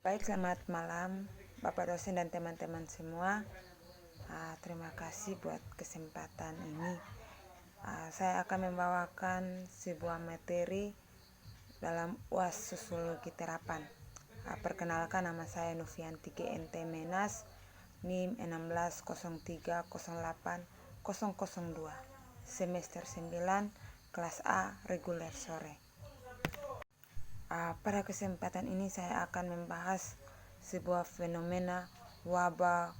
Baik, selamat malam Bapak dosen dan teman-teman semua. Terima kasih buat kesempatan ini. Saya akan membawakan sebuah materi dalam UAS Sosiologi Terapan. Perkenalkan, nama saya Novianti GNT Menas, NIM 160308002, semester 9, kelas A, reguler sore. Pada kesempatan ini saya akan membahas sebuah fenomena wabah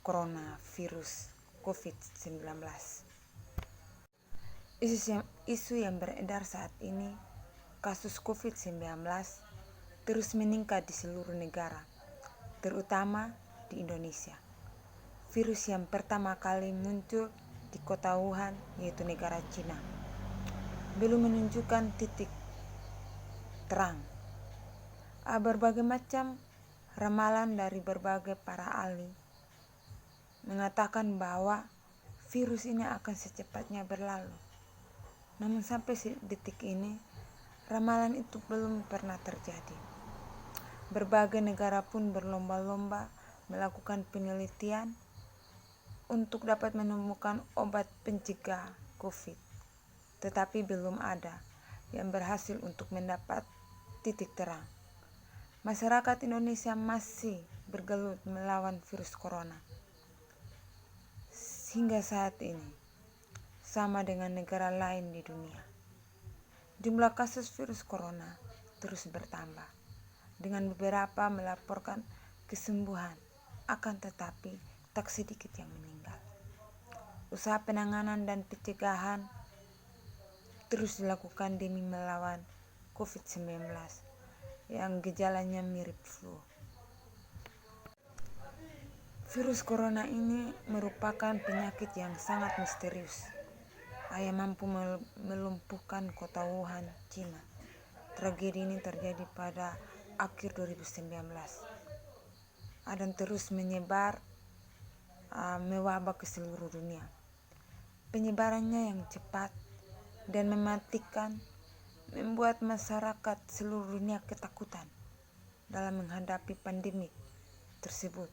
coronavirus COVID-19. Isu yang beredar saat ini, kasus COVID-19 terus meningkat di seluruh negara, terutama di Indonesia. Virus yang pertama kali muncul di kota Wuhan, yaitu negara Cina, belum menunjukkan titik terang. Berbagai macam ramalan dari berbagai para ahli mengatakan bahwa virus ini akan secepatnya berlalu. Namun sampai detik ini, ramalan itu belum pernah terjadi. Berbagai negara pun berlomba-lomba melakukan penelitian untuk dapat menemukan obat pencegah COVID, tetapi belum ada yang berhasil untuk mendapat titik terang. Masyarakat Indonesia masih bergelut melawan virus corona. Hingga saat ini, sama dengan negara lain di dunia, jumlah kasus virus corona terus bertambah, dengan beberapa melaporkan kesembuhan, akan tetapi tak sedikit yang meninggal. Usaha penanganan dan pencegahan terus dilakukan demi melawan COVID-19 yang gejalanya mirip flu. Virus corona ini merupakan penyakit yang sangat misterius. Yang mampu melumpuhkan kota Wuhan, Cina. Tragedi ini terjadi pada akhir 2019 dan terus menyebar, mewabah ke seluruh dunia. Penyebarannya yang cepat dan mematikan membuat masyarakat seluruh dunia ketakutan dalam menghadapi pandemi tersebut.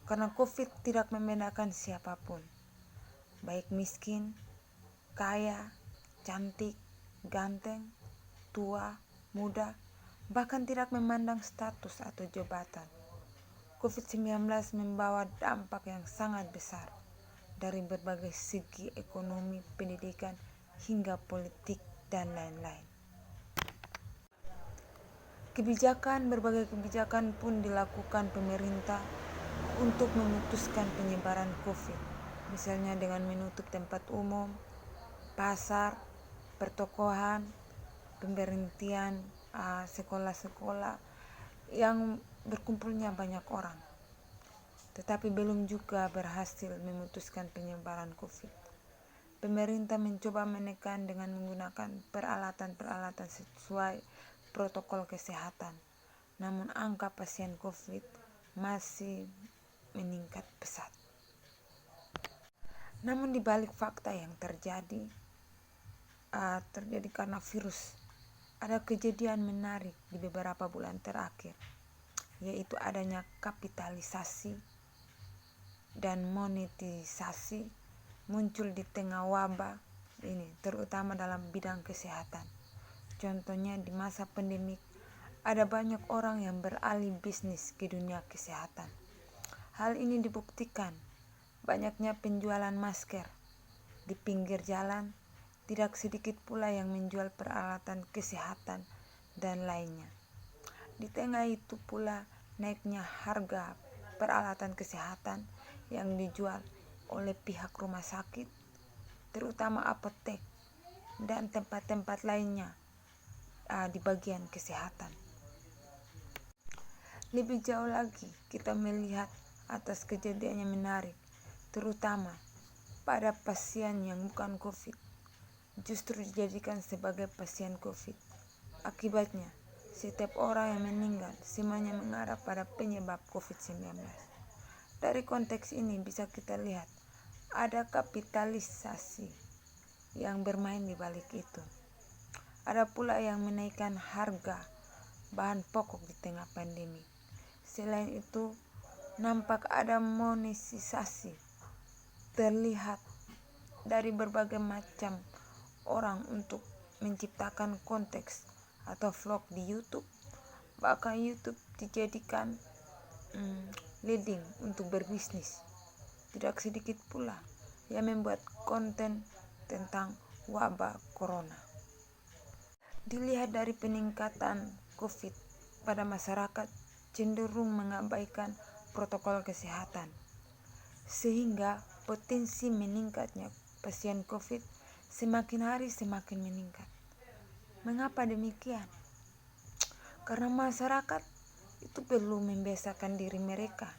Karena COVID tidak membedakan siapapun, baik miskin, kaya, cantik, ganteng, tua, muda, bahkan tidak memandang status atau jabatan. COVID-19 membawa dampak yang sangat besar dari berbagai segi ekonomi, pendidikan, hingga politik, dan lain-lain. Berbagai kebijakan pun dilakukan pemerintah untuk memutuskan penyebaran COVID, misalnya dengan menutup tempat umum, pasar, pertokohan, pemberhentian sekolah-sekolah yang berkumpulnya banyak orang. Tetapi belum juga berhasil memutuskan penyebaran COVID. Pemerintah mencoba menekan dengan menggunakan peralatan-peralatan sesuai protokol kesehatan. Namun angka pasien COVID masih meningkat pesat. Namun di balik fakta yang terjadi karena virus, ada kejadian menarik di beberapa bulan terakhir, yaitu adanya kapitalisasi dan monetisasi muncul di tengah wabah ini, terutama dalam bidang kesehatan. Contohnya di masa pandemik, ada banyak orang yang beralih bisnis ke dunia kesehatan. Hal ini dibuktikan banyaknya penjualan masker di pinggir jalan, tidak sedikit pula yang menjual peralatan kesehatan dan lainnya. Di tengah itu pula naiknya harga peralatan kesehatan yang dijual oleh pihak rumah sakit, terutama apotek dan tempat-tempat lainnya di bagian kesehatan. Lebih jauh lagi, kita melihat atas kejadian yang menarik, terutama pada pasien yang bukan COVID, justru dijadikan sebagai pasien COVID. Akibatnya, setiap orang yang meninggal semuanya mengarah pada penyebab COVID-19. Dari konteks ini bisa kita lihat ada kapitalisasi yang bermain di balik itu. Ada pula yang menaikkan harga bahan pokok di tengah pandemi. Selain itu, nampak ada monetisasi terlihat dari berbagai macam orang untuk menciptakan konteks atau vlog di YouTube. Bahkan YouTube dijadikan leading untuk berbisnis. Tidak sedikit pula yang membuat konten tentang wabah corona. Dilihat dari peningkatan COVID pada masyarakat cenderung mengabaikan protokol kesehatan, sehingga potensi meningkatnya pasien COVID semakin hari semakin meningkat. Mengapa demikian? Karena masyarakat itu perlu membiasakan diri mereka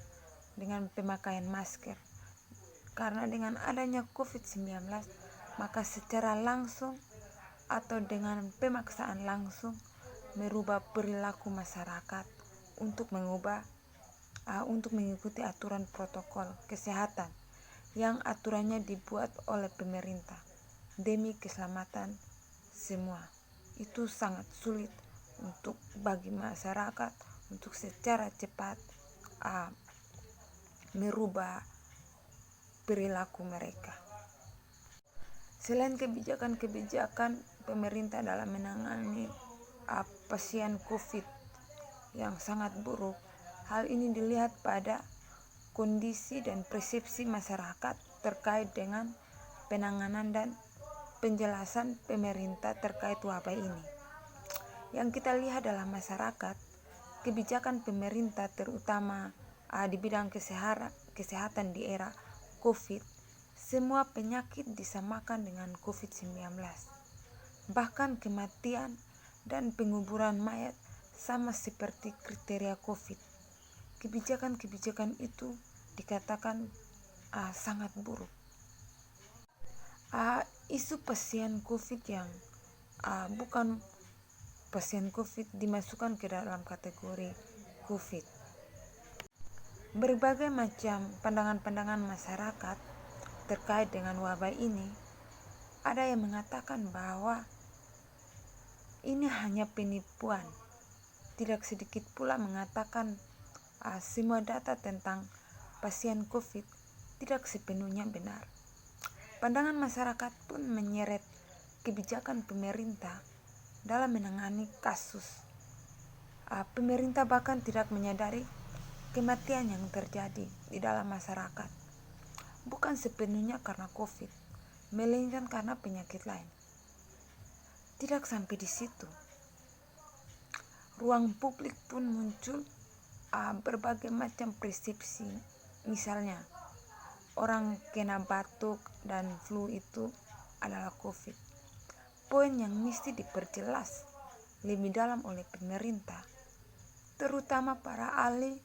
dengan pemakaian masker. Karena dengan adanya COVID-19, maka secara langsung atau dengan pemaksaan langsung merubah perilaku masyarakat untuk mengikuti aturan protokol kesehatan yang aturannya dibuat oleh pemerintah demi keselamatan semua. Itu sangat sulit untuk bagi masyarakat untuk secara cepat merubah perilaku mereka. Selain kebijakan pemerintah dalam menangani pasien COVID yang sangat buruk, hal ini dilihat pada kondisi dan persepsi masyarakat terkait dengan penanganan dan penjelasan pemerintah terkait wabah ini. Yang kita lihat dalam masyarakat, kebijakan pemerintah terutama di bidang kesehatan di era COVID, semua penyakit disamakan dengan COVID-19. Bahkan kematian dan penguburan mayat sama seperti kriteria COVID. Kebijakan-kebijakan itu dikatakan sangat buruk. Isu pasien COVID yang bukan pasien COVID dimasukkan ke dalam kategori COVID. Berbagai macam pandangan-pandangan masyarakat terkait dengan wabah ini, ada yang mengatakan bahwa ini hanya penipuan. Tidak sedikit pula mengatakan semua data tentang pasien COVID tidak sepenuhnya benar. Pandangan masyarakat pun menyeret kebijakan pemerintah dalam menangani kasus. Pemerintah bahkan tidak menyadari kematian yang terjadi di dalam masyarakat bukan sepenuhnya karena COVID, melainkan karena penyakit lain. Tidak sampai di situ, ruang publik pun muncul berbagai macam persepsi. Misalnya, orang kena batuk dan flu itu adalah COVID. Poin yang mesti diperjelas lebih dalam oleh pemerintah, terutama para ahli,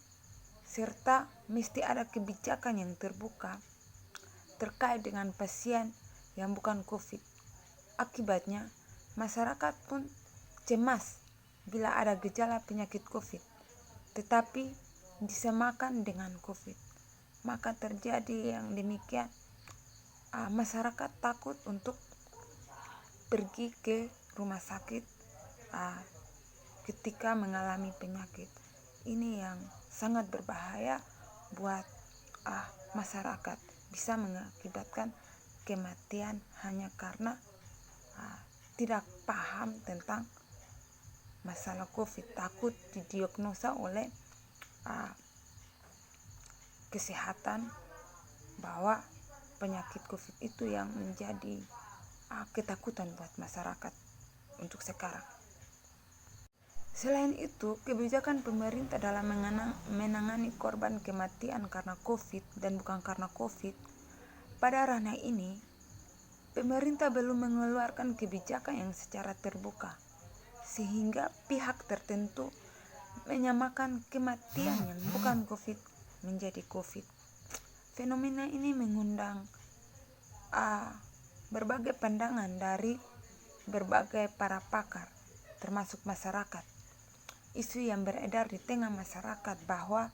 serta mesti ada kebijakan yang terbuka terkait dengan pasien yang bukan COVID. Akibatnya, masyarakat pun cemas bila ada gejala penyakit COVID, tetapi disamakan dengan COVID. Maka terjadi yang demikian, masyarakat takut untuk pergi ke rumah sakit ketika mengalami penyakit. Ini yang sangat berbahaya buat masyarakat, bisa mengakibatkan kematian hanya karena tidak paham tentang masalah COVID, takut didiagnosa oleh kesehatan bahwa penyakit COVID itu yang menjadi ketakutan buat masyarakat untuk sekarang. Selain itu, kebijakan pemerintah dalam menangani korban kematian karena COVID dan bukan karena COVID, pada ranah ini, pemerintah belum mengeluarkan kebijakan yang secara terbuka, sehingga pihak tertentu menyamakan kematian yang bukan COVID menjadi COVID. Fenomena ini mengundang berbagai pandangan dari berbagai para pakar, termasuk masyarakat. Isu yang beredar di tengah masyarakat bahwa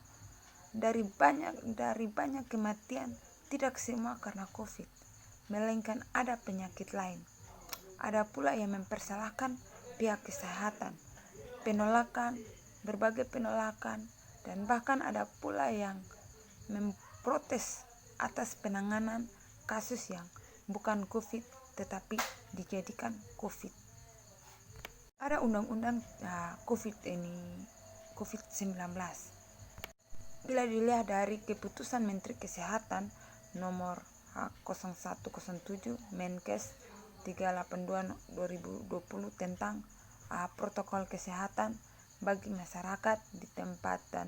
dari banyak kematian tidak semua karena COVID, melainkan ada penyakit lain. Ada pula yang mempersalahkan pihak kesehatan. penolakan, berbagai penolakan, dan bahkan ada pula yang memprotes atas penanganan kasus yang bukan COVID tetapi dijadikan COVID. Ada undang-undang COVID-19. Bila dilihat dari keputusan Menteri Kesehatan nomor 0107 Menkes 382/2020 tentang protokol kesehatan bagi masyarakat di tempat dan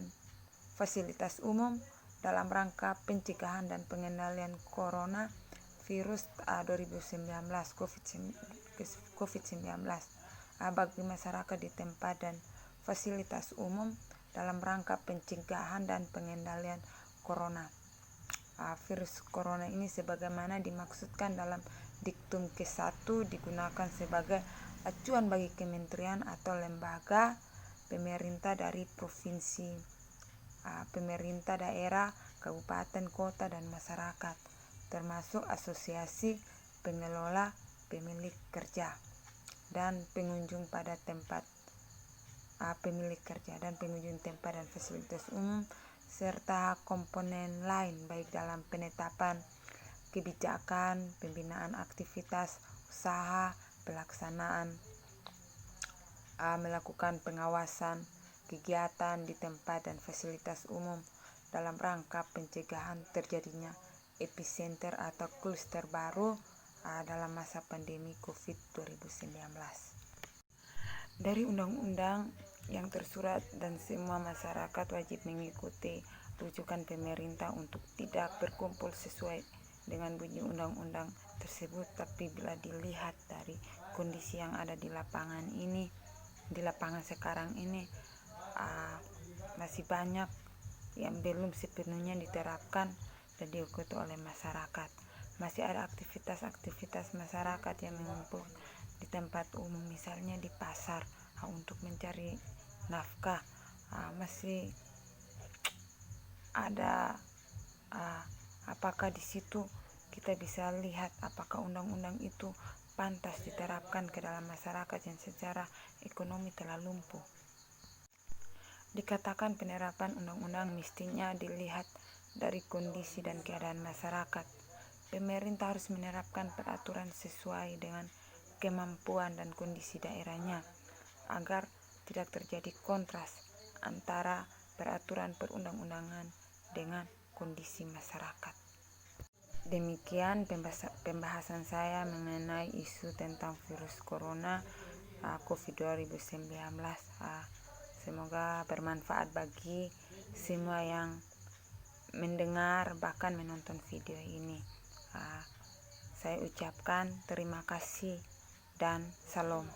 fasilitas umum dalam rangka pencegahan dan pengendalian corona virus 2019 COVID-19 bagi masyarakat di tempat dan fasilitas umum dalam rangka pencegahan dan pengendalian corona virus corona ini sebagaimana dimaksudkan dalam diktum ke-1 digunakan sebagai acuan bagi kementerian atau lembaga pemerintah dari provinsi, pemerintah daerah, kabupaten, kota, dan masyarakat, termasuk asosiasi pengelola, pemilik kerja, dan pengunjung pada tempat pemilik kerja dan pengunjung tempat dan fasilitas umum, serta komponen lain baik dalam penetapan kebijakan, pembinaan aktivitas usaha, pelaksanaan, melakukan pengawasan kegiatan di tempat dan fasilitas umum dalam rangka pencegahan terjadinya epicenter atau kluster baru dalam masa pandemi COVID-19. Dari undang-undang yang tersurat dan semua masyarakat wajib mengikuti rujukan pemerintah untuk tidak berkumpul sesuai dengan bunyi undang-undang tersebut. Tapi bila dilihat dari kondisi yang ada di lapangan sekarang ini masih banyak yang belum sepenuhnya diterapkan dan diikuti oleh masyarakat. Masih ada aktivitas-aktivitas masyarakat yang mengumpul di tempat umum, misalnya di pasar untuk mencari nafkah. Masih ada apakah di situ kita bisa lihat apakah undang-undang itu pantas diterapkan ke dalam masyarakat yang secara ekonomi telah lumpuh. Dikatakan penerapan undang-undang mestinya dilihat dari kondisi dan keadaan masyarakat. Pemerintah harus menerapkan peraturan sesuai dengan kemampuan dan kondisi daerahnya agar tidak terjadi kontras antara peraturan perundang-undangan dengan kondisi masyarakat. Demikian pembahasan saya mengenai isu tentang virus corona COVID-19. Semoga bermanfaat bagi semua yang mendengar bahkan menonton video ini. Saya ucapkan terima kasih dan salam.